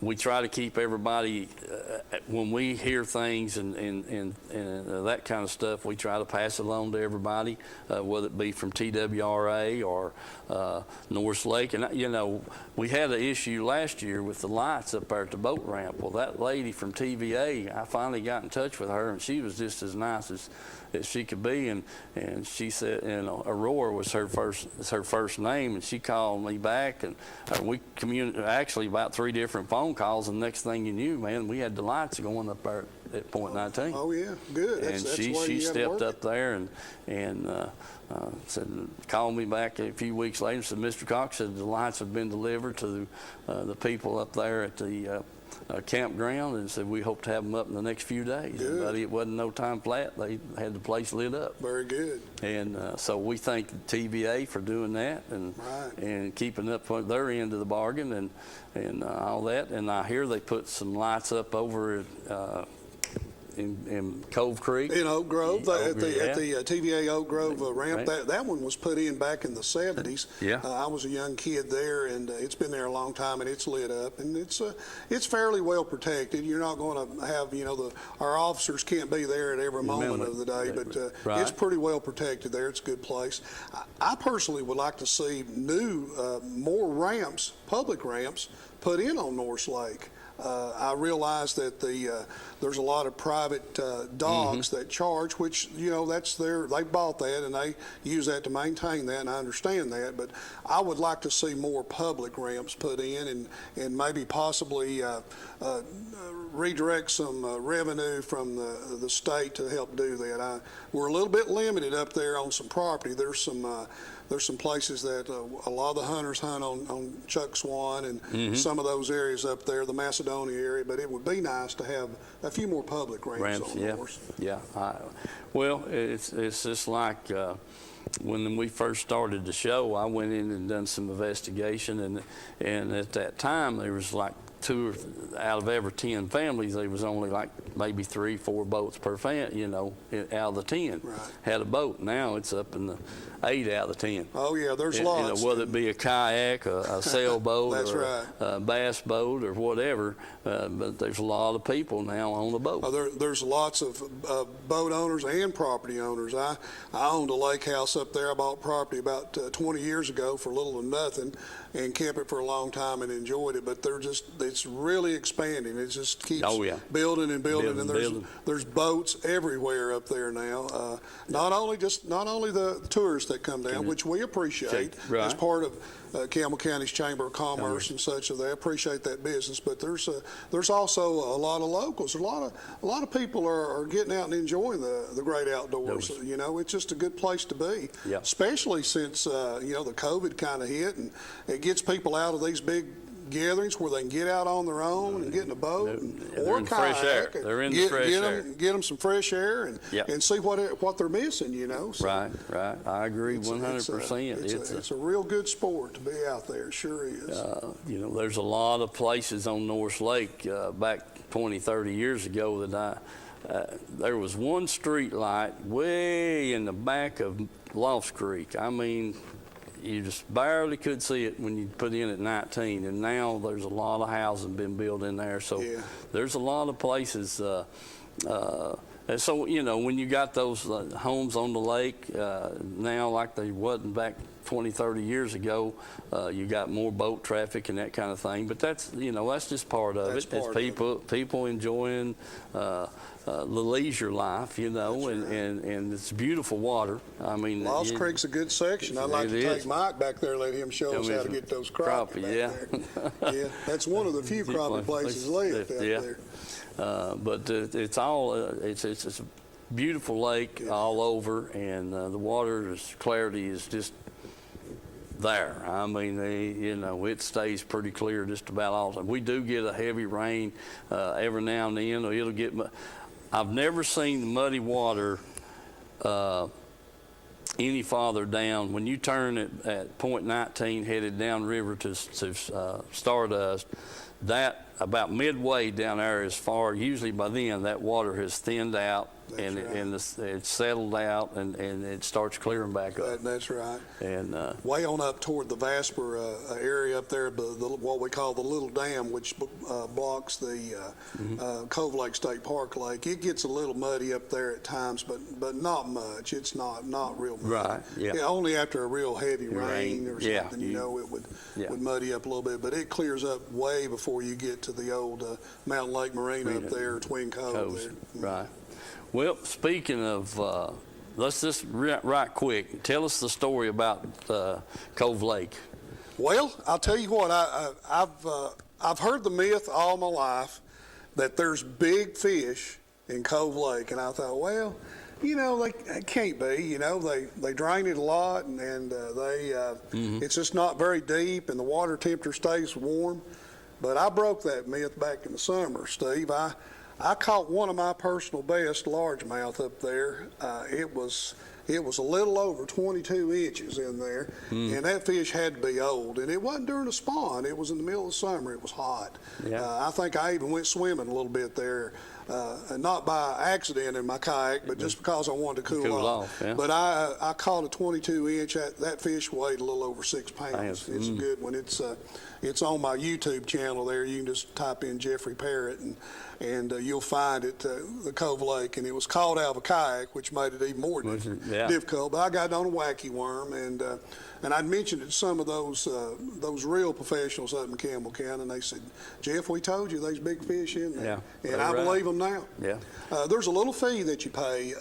[SPEAKER 2] We try to keep everybody, when we hear things and that kind of stuff, we try to pass it along to everybody, whether it be from TWRA or North Lake. And, you know, we had an issue last year with the lights up there at the boat ramp. Well, that lady from TVA, I finally got in touch with her, and she was just as nice as she could be, and she said, and Aurora was her first name, and she called me back, and we communicated actually about 3 different phone calls, and next thing you knew, man, we had the lights going up there at Point 19.
[SPEAKER 1] Oh yeah, good.
[SPEAKER 2] And
[SPEAKER 1] That's
[SPEAKER 2] she
[SPEAKER 1] where you gotta
[SPEAKER 2] stepped
[SPEAKER 1] work
[SPEAKER 2] up there and said, called me back a few weeks later and said, Mr. Cox said the lights have been delivered to the people up there at the campground, and said we hope to have them up in the next few days.
[SPEAKER 1] Good.
[SPEAKER 2] But it wasn't no time flat. They had the place lit up.
[SPEAKER 1] Very good.
[SPEAKER 2] And so we thank the TVA for doing that and
[SPEAKER 1] Right.
[SPEAKER 2] and keeping up with their end of the bargain and all that. And I hear they put some lights up over at in Cove Creek.
[SPEAKER 1] In Oak Grove,
[SPEAKER 2] Yeah,
[SPEAKER 1] at the TVA Oak Grove ramp,
[SPEAKER 2] Right.
[SPEAKER 1] that one was put in back in the 70s.
[SPEAKER 2] Yeah.
[SPEAKER 1] I was a young kid there, and it's been there a long time, and it's lit up, and it's fairly well protected. You're not going to have, our officers can't be there at every moment of the day, but
[SPEAKER 2] Right.
[SPEAKER 1] it's pretty well protected there. It's a good place. I personally would like to see more ramps, public ramps, put in on North Lake. I realize that there's a lot of private dogs that charge, which that's they bought that and they use that to maintain that, and I understand that. But I would like to see more public ramps put in, and maybe possibly redirect some revenue from the state to help do that. We're a little bit limited up there on some property. There's some places that a lot of the hunters hunt on Chuck Swan and some of those areas up there, the Macedonia area, but it would be nice to have a few more public ramps on North.
[SPEAKER 2] Yeah. Well, it's just like when we first started the show, I went in and done some investigation, and at that time there was like 2 out of every 10 families, there was only like maybe 3-4 boats per family, out of the 10
[SPEAKER 1] Right.
[SPEAKER 2] had a boat. Now it's up in the 8 out of the 10.
[SPEAKER 1] Oh yeah, there's lots.
[SPEAKER 2] Whether it be a kayak, a sailboat,
[SPEAKER 1] That's
[SPEAKER 2] or
[SPEAKER 1] right.
[SPEAKER 2] a bass boat, or whatever, but there's a lot of people now on a boat.
[SPEAKER 1] There's lots of boat owners and property owners. I owned a lake house up there. I bought property about 20 years ago for little or nothing, and kept it for a long time and enjoyed it. But it's really expanding. It just keeps building and building, and there's boats everywhere up there now. Not only the tourists that come down, which we appreciate as part of Campbell County's Chamber of Commerce and such. So they appreciate that business, but there's also a lot of locals. A lot of people are getting out and enjoying the great outdoors. It's just a good place to be, especially since the COVID kind of hit, and it gets people out of these big gatherings where they can get out on their own and get in a boat or a kayak.
[SPEAKER 2] They're in the fresh air.
[SPEAKER 1] Get them some fresh air and see what they're missing. So
[SPEAKER 2] Right. I agree 100%.
[SPEAKER 1] It's a real good sport to be out there. It sure is.
[SPEAKER 2] There's a lot of places on North Lake back 20, 30 years ago that there was one street light way in the back of Lost Creek. I mean, you just barely could see it when you put in at 19, and now there's a lot of housing been built in there. So there's a lot of places. And so, when you got those homes on the lake now like they wasn't back 20, 30 years ago, you got more boat traffic and that kind of thing. But that's just part of it. It's people enjoying the leisure life, and it's beautiful water. I mean,
[SPEAKER 1] Lost Creek's a good section. I'd like to take Mike back there, let him show us how to get those crappie back there. That's one of the few crappie places left out there.
[SPEAKER 2] But it's a beautiful lake all over, and the water's clarity is just there. I mean, it stays pretty clear just about all the time. We do get a heavy rain every now and then, or it'll get. I've never seen the muddy water any farther down. When you turn at Point 19 headed downriver to Stardust, that about midway down there is far. Usually by then that water has thinned out. It's settled out and it starts clearing back up.
[SPEAKER 1] That's right.
[SPEAKER 2] And
[SPEAKER 1] way on up toward the Vasper area up there, what we call the Little Dam, which blocks the Cove Lake State Park Lake. It gets a little muddy up there at times, but not much. It's not real muddy.
[SPEAKER 2] Right. Yeah.
[SPEAKER 1] Only after a real heavy rain or something, it would muddy up a little bit. But it clears up way before you get to the old Mountain Lake Marina up there, Twin Cove there.
[SPEAKER 2] Right. Well, speaking of, let's just right quick, tell us the story about Cove Lake.
[SPEAKER 1] Well, I'll tell you what, I've heard the myth all my life that there's big fish in Cove Lake. And I thought, well, you know, it can't be. You know, they drain it a lot, and it's just not very deep, and the water temperature stays warm. But I broke that myth back in the summer, Steve. I caught one of my personal best largemouth up there. It was a little over 22 inches in there, and that fish had to be old. And it wasn't during a spawn. It was in the middle of the summer. It was hot.
[SPEAKER 2] Yeah.
[SPEAKER 1] I think I even went swimming a little bit there, not by accident in my kayak, but just because I wanted to cool off.
[SPEAKER 2] Yeah.
[SPEAKER 1] But I caught a 22 inch. That fish weighed a little over 6 pounds. It's a good one. It's on my YouTube channel there. You can just type in Jeffrey Parrott, and you'll find it, the Cove Lake, and it was caught out of a kayak, which made it even more difficult. But I got it on a wacky worm, and I'd mentioned it to some of those real professionals up in Campbell County, and they said, Jeff, we told you there's big fish in there.
[SPEAKER 2] Yeah,
[SPEAKER 1] and I believe them now.
[SPEAKER 2] Yeah.
[SPEAKER 1] There's a little fee that you pay,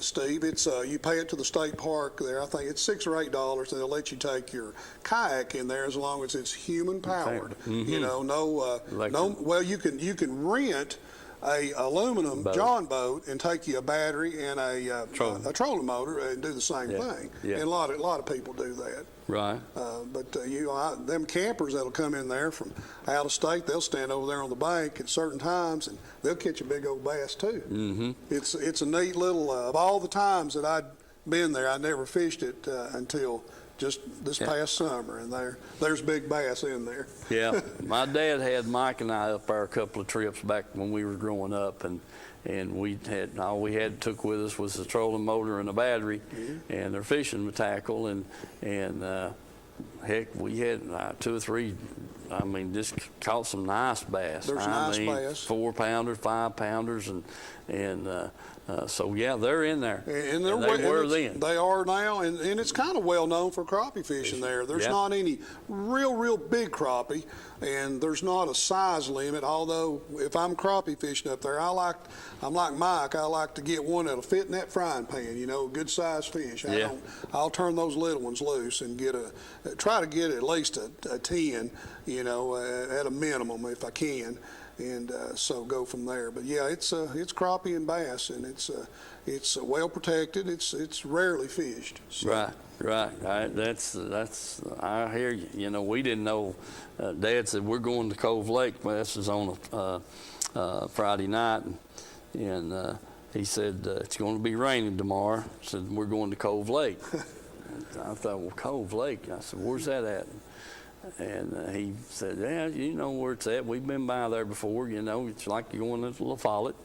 [SPEAKER 1] Steve. It's you pay it to the state park there. I think it's $6 or $8, and they'll let you take your kayak in there as long as it's human powered. You know, no. Well, you can rent a aluminum John boat and take you a battery and a trolling motor and do the same thing. Yeah. And a lot of people do that. Right. But them campers that'll come in there from out of state, they'll stand over there on the bank at certain times and they'll catch a big old bass too. It's a neat little. Of all the times that I'd been there, I never fished it until just this past summer, and there's big bass in there. Yeah,
[SPEAKER 2] my dad had Mike and I up there a couple of trips back when we were growing up, and we had all we had took with us was the trolling motor and a battery, and their fishing tackle, and heck, we had 2 or 3. I mean, just caught some nice bass.
[SPEAKER 1] There's nice bass.
[SPEAKER 2] 4-pounder, 5-pounders, and so yeah, they're in there.
[SPEAKER 1] And
[SPEAKER 2] they were then.
[SPEAKER 1] They are now, and it's kind of well known for crappie fishing there. There's not any real big crappie, and there's not a size limit. Although if I'm crappie fishing up there, I'm like Mike. I like to get one that'll fit in that frying pan. You know, good sized fish. I'll turn those little ones loose and try to get at least a 10. You know, at a minimum if I can. And so go from there. But yeah, it's crappie and bass, and it's well protected. It's rarely fished. So.
[SPEAKER 2] Right. That's I hear you. You know, we didn't know. Dad said we're going to Cove Lake. This is on a Friday night, and he said it's going to be raining tomorrow. Said we're going to Cove Lake. I thought, well, Cove Lake. I said, where's that at? And he said, yeah, you know where it's at. We've been by there before. You know, it's like you're going to La Follette.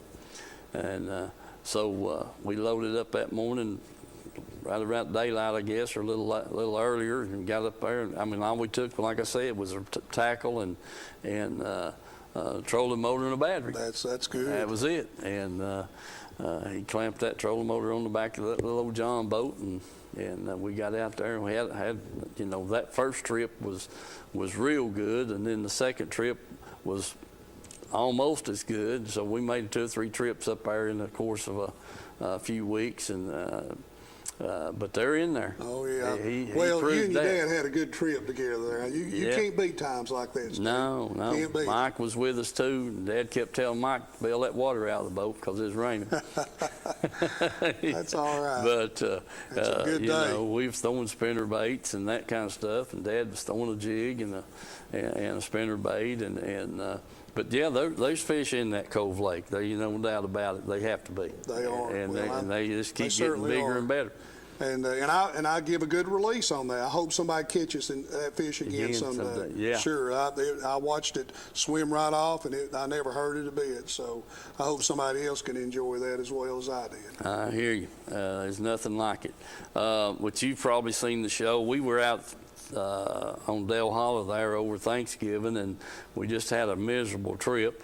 [SPEAKER 2] And so we loaded up that morning, right around daylight, I guess, or a little earlier, and got up there. I mean, all we took, like I say, was a tackle and trolling motor and a battery.
[SPEAKER 1] That's good.
[SPEAKER 2] That was it. And he clamped that trolling motor on the back of that little old John boat, and we got out there, and we had you know, that first trip was real good, and then the second trip was almost as good. So we made 2 or 3 trips up there in the course of a few weeks, and but they're in there.
[SPEAKER 1] Oh yeah. Well, you and your dad had a good trip together. You can't beat times like that, Steve.
[SPEAKER 2] No. Mike was with us too. And Dad kept telling Mike to bail that water out of the boat because it was raining.
[SPEAKER 1] That's all right.
[SPEAKER 2] But
[SPEAKER 1] that's a good day.
[SPEAKER 2] Know, we was throwing spinner baits and that kind of stuff, and Dad was throwing a jig and a spinner bait, but yeah, there's fish in that Cove Lake. There, you no doubt about it. They have to be.
[SPEAKER 1] They are,
[SPEAKER 2] and they just keep getting bigger and better.
[SPEAKER 1] And I give a good release on that. I hope somebody catches that fish again someday.
[SPEAKER 2] Yeah.
[SPEAKER 1] Sure. I watched it swim right off, and I never heard it a bit. So I hope somebody else can enjoy that as well as I did.
[SPEAKER 2] I hear you. There's nothing like it. But you've probably seen the show. We were out on Dale Hollow there over Thanksgiving, and we just had a miserable trip.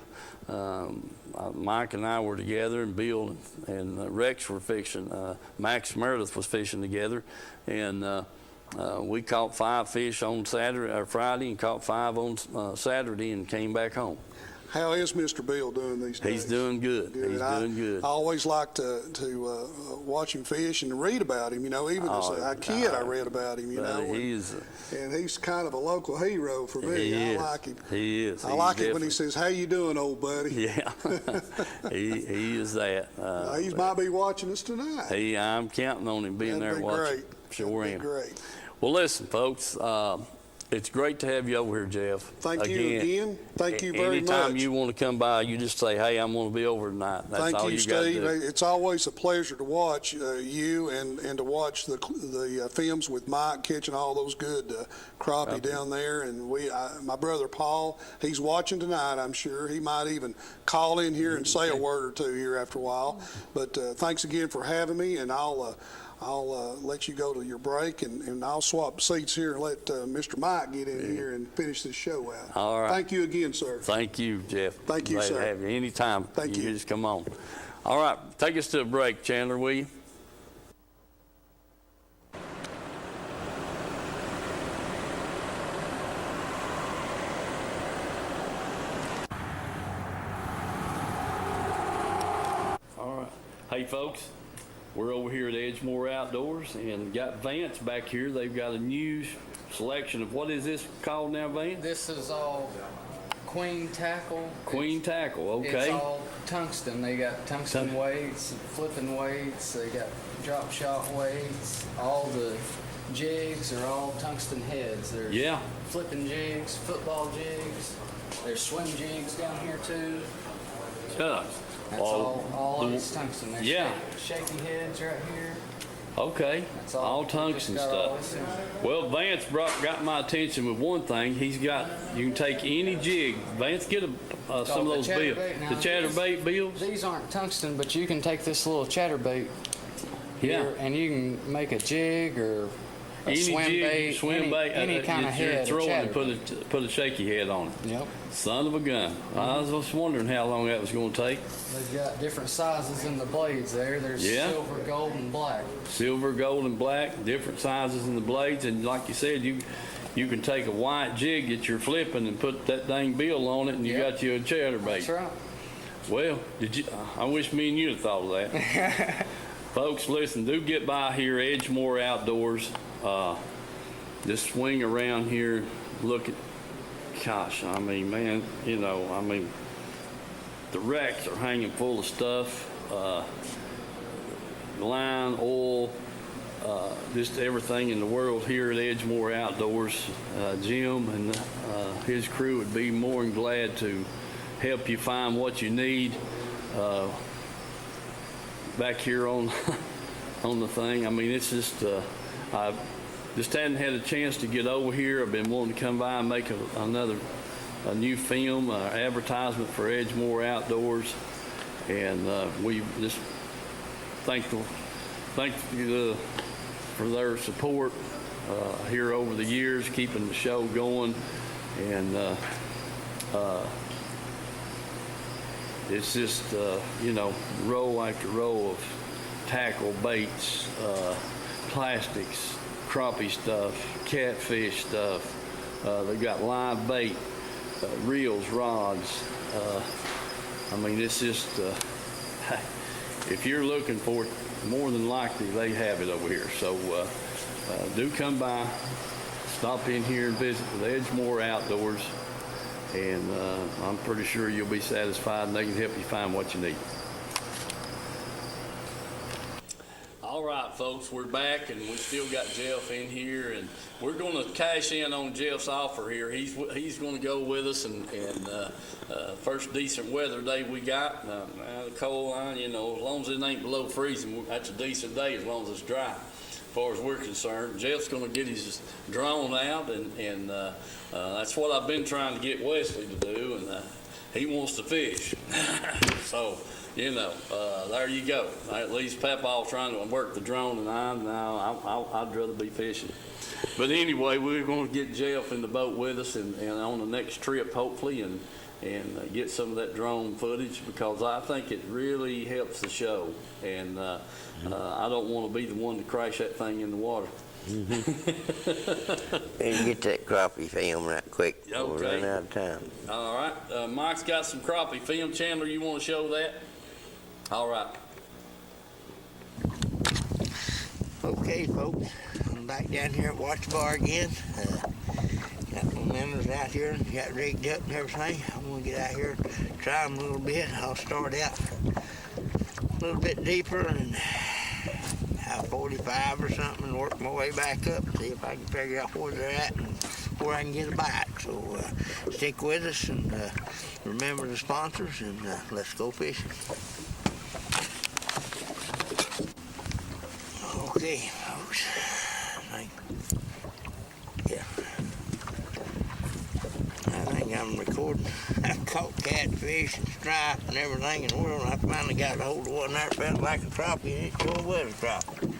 [SPEAKER 2] Mike and I were together, and Bill and Rex were fishing. Max Meredith was fishing together, and we caught 5 fish on Friday, and caught 5 on Saturday, and came back home.
[SPEAKER 1] How is Mr. Bill doing these days?
[SPEAKER 2] He's doing good. He's doing good.
[SPEAKER 1] I always like to watch him fish and read about him. You know, even as a kid, I read about him. You know, and he's kind of a local hero for me. I like him.
[SPEAKER 2] He is.
[SPEAKER 1] I like it when he says, "How you doing, old buddy?"
[SPEAKER 2] Yeah, he is that.
[SPEAKER 1] He might be watching us tonight.
[SPEAKER 2] I'm counting on him being there watching.
[SPEAKER 1] Great.
[SPEAKER 2] Sure am.
[SPEAKER 1] Great.
[SPEAKER 2] Well, listen, folks. It's great to have you over here, Jeff.
[SPEAKER 1] Thank you again. Thank you very much.
[SPEAKER 2] Anytime you want to come by, you just say, "Hey, I'm going to be over tonight." That's all you got to do.
[SPEAKER 1] Steve. It's always a pleasure to watch you and to watch the films with Mike catching all those good crappie down there. And my brother Paul, he's watching tonight. I'm sure he might even call in here and say a word or two here after a while. But thanks again for having me, and I'll let you go to your break, and I'll swap seats here and let Mr. Mike get in here and finish this show out.
[SPEAKER 2] All right.
[SPEAKER 1] Thank you again, sir.
[SPEAKER 2] Thank you, Jeff.
[SPEAKER 1] Thank you,
[SPEAKER 2] Glad
[SPEAKER 1] sir.
[SPEAKER 2] to have you anytime.
[SPEAKER 1] Thank you.
[SPEAKER 2] You just come on. All right, take us to a break, Chandler, will you? All right. Hey, folks. We're over here at Edgemore Outdoors and got Vance back here. They've got a new selection of, what is this called now, Vance?
[SPEAKER 5] This is all queen tackle.
[SPEAKER 2] Queen tackle, okay.
[SPEAKER 5] It's all tungsten. They got tungsten weights, flipping weights. They got drop shot weights. All the jigs are all tungsten heads. There's flipping jigs, football jigs. There's swim jigs down here too. That's all of it's tungsten. There's shaky heads right here.
[SPEAKER 2] Okay,
[SPEAKER 5] That's
[SPEAKER 2] all tungsten stuff. Well, Vance got my attention with one thing. You can take any jig. Vance, get some of those bills. The chatterbait bills?
[SPEAKER 5] These aren't tungsten, but you can take this little chatterbait here and you can make a jig or a swim bait, any kind of head.
[SPEAKER 2] Throw it and put a shaky head on it.
[SPEAKER 5] Yep.
[SPEAKER 2] Son of a gun. I was just wondering how long that was going to take.
[SPEAKER 5] They've got different sizes in the blades there. There's silver, gold, and black.
[SPEAKER 2] Silver, gold, and black, different sizes in the blades. And like you said, you can take a white jig that you're flipping and put that dang bill on it, and you got you a chatterbait.
[SPEAKER 5] That's right.
[SPEAKER 2] Well, I wish me and you had thought of that. Folks, listen, do get by here, Edgemore Outdoors. Just swing around here, look at, gosh, I mean, man, the racks are hanging full of stuff, line, oil, just everything in the world here at Edgemore Outdoors. Jim and his crew would be more than glad to help you find what you need back here on the thing. I mean, it's just, I just hadn't had a chance to get over here. I've been wanting to come by and make a new film, advertisement for Edgemore Outdoors, and we just thankful for their support here over the years, keeping the show going, and it's just row after row of tackle, baits, plastics, crappie stuff, catfish stuff. They've got live bait, reels, rods. I mean, it's just, if you're looking for it, more than likely they have it over here. So do come by, stop in here and visit with Edgemore Outdoors, and I'm pretty sure you'll be satisfied and they can help you find what you need. All right, folks, we're back, and we still got Jeff in here, and we're going to cash in on Jeff's offer here. He's going to go with us, and first decent weather day we got. The cold line, as long as it ain't below freezing, that's a decent day as long as it's dry. As far as we're concerned, Jeff's going to get his drone out, and that's what I've been trying to get Wesley to do, and he wants to fish. So. There you go. At least Papaw trying to work the drone, and I'd rather be fishing. But anyway, we're going to get Jeff in the boat with us, and on the next trip, hopefully, and get some of that drone footage, because I think it really helps the show. And I don't want to be the one to crash that thing in the water.
[SPEAKER 6] Better get that crappie film right quick. We'll
[SPEAKER 2] Okay.
[SPEAKER 6] run out of time.
[SPEAKER 2] All right, Mike's got some crappie film. Chandler, you want to show that? All right.
[SPEAKER 6] Okay, folks, I'm back down here at Watch Bar again. Got my members out here, got rigged up and everything. I'm gonna get out here, try them a little bit. I'll start out a little bit deeper and have 45 or something and work my way back up, see if I can figure out where they're at and where I can get a bite. So stick with us and remember the sponsors and let's go fishing. Okay, folks. I think I'm recording. I've caught catfish and stripe and everything in the world. I finally got a hold of one that felt like a crappie, and it sure was a crappie.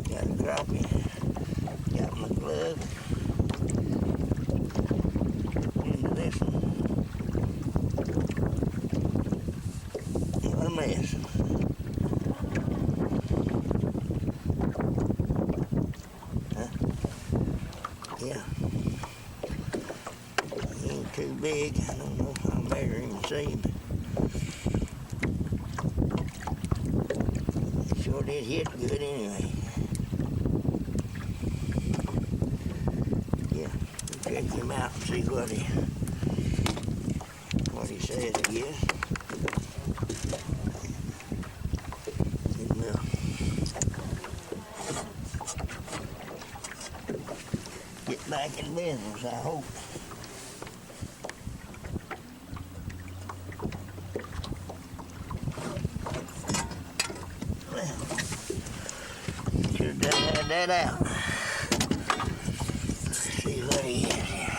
[SPEAKER 6] Got a crappie. Got my glove. Into this one. What a mess. Yeah. He ain't too big. I don't know how I measure him and see him. He sure did hit good anyway. Yeah, we'll check him out and see what he says, I guess. Get back in business, I hope. Well, should have had that out. Let's see what he is here.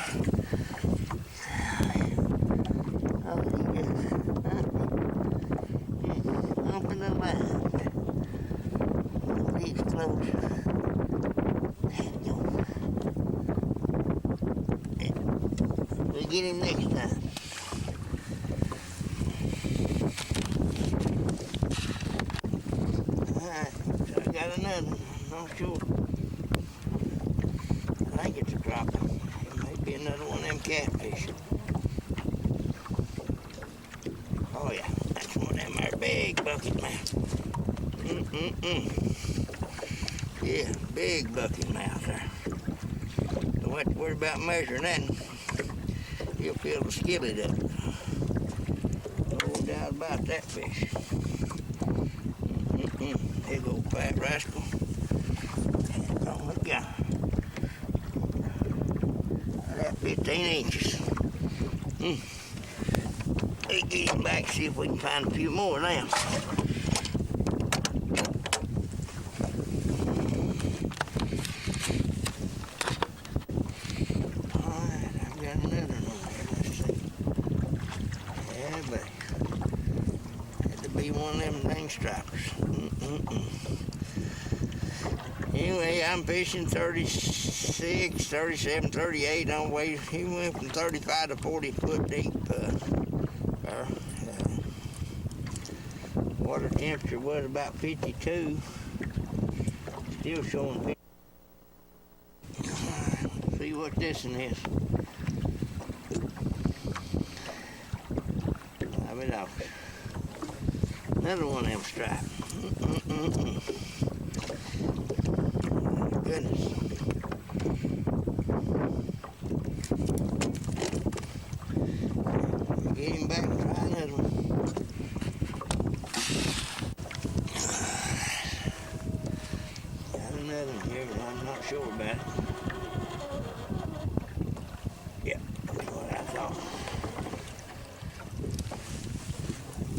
[SPEAKER 6] Oh, he just humping the line. He's close. We'll get him next time. Alright, so I got another one. I'm not sure. I think it's a crappie. It may be another one of them catfish. Oh yeah, that's one of them there big bucket mouth. Yeah, big bucket mouth there. Don't have to worry about measuring that. He'll fill the skillet up. No doubt about that fish. Big old fat rascal. Oh my God. That 15 inches. Let's get him back, see if we can find a few more now. Stripers. Anyway, I'm fishing 36, 37, 38 on way. He went from 35 to 40 foot deep. Water temperature was about 52. Still showing. See what this one is. Have it out. Another one of them stripes. Goodness. Get him back and try another one. Got another one here, but I'm not sure about it. Yeah, that's what I thought.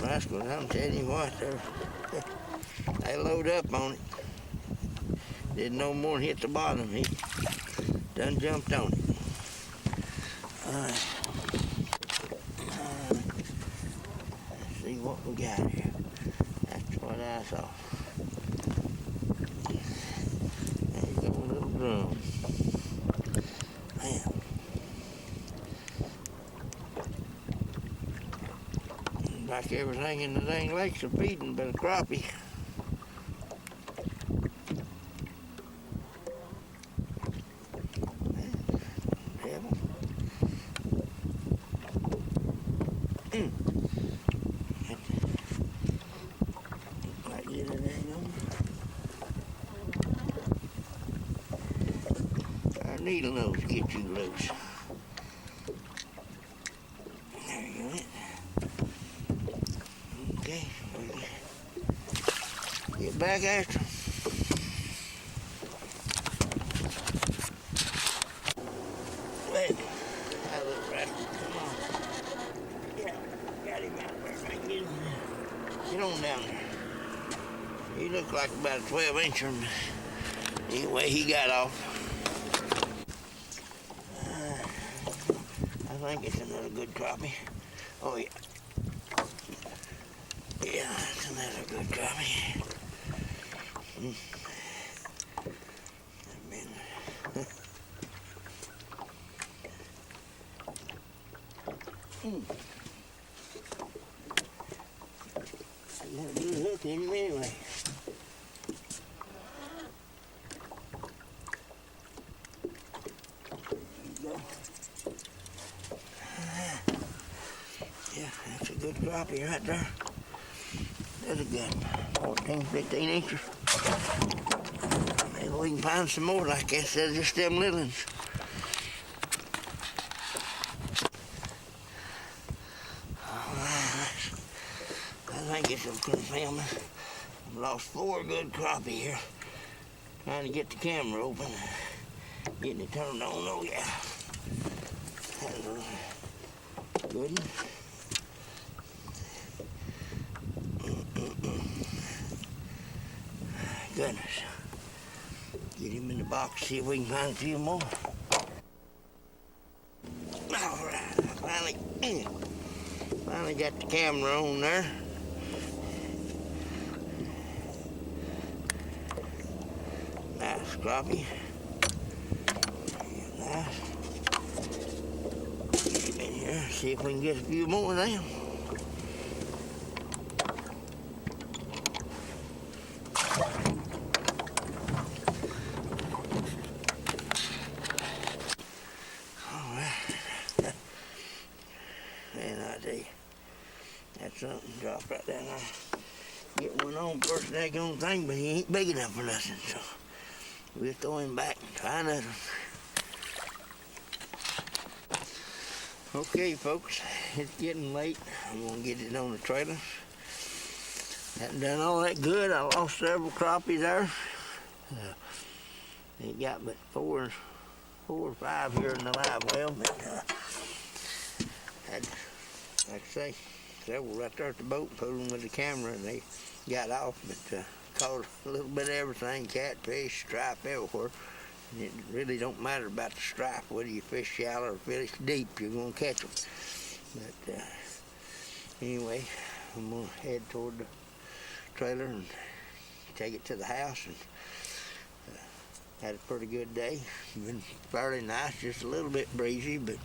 [SPEAKER 6] Rascals, I'm telling you what, they load up on it. Didn't no more than hit the bottom. He done jumped on it. Alright. Let's see what we got here. That's what I saw. There you go, a little drum. Man. like everything in the dang lakes are feeding but a crappie. Devil. Quite get it there, Our needle nose get you loose. There you go. Okay. Get back after him. Well, that little rascal, come on. Yeah, got him out there. Right, get on down there. He looked like about a 12-incher. Anyway, he got off. I think it's another good crappie. Oh, yeah. Yeah, it's another good crappie. I got a good hook in him anyway. Yeah, that's a good crappie right there. That's a good 14, 15 inches. Maybe we can find some more like that instead of just them little ones. I think it's a good family. I've lost 4 good crappie here. Trying to get the camera open. Getting it turned on, oh yeah. That's a good one. Goodness. Get him in the box, see if we can find a few more. All right, finally got the camera on there. Nice crappie. Nice. Get him in here, see if we can get a few more of them. That's something dropped right down there. Get one on first daggone thing, but he ain't big enough for nothing, so we'll throw him back and try another. Okay, folks, it's getting late. I'm gonna get it on the trailer. Hadn't done all that good. I lost several crappies there. Ain't got but four or five here in the live well, but had, like I say, several right there at the boat, put them with the camera, and they got off, but caught a little bit of everything, catfish, stripe, everywhere. And it really don't matter about the stripe, whether you fish shallow or fish deep, you're gonna catch them. But anyway, I'm gonna head toward the trailer and take it to the house, and had a pretty good day. Been fairly nice, just a little bit breezy, but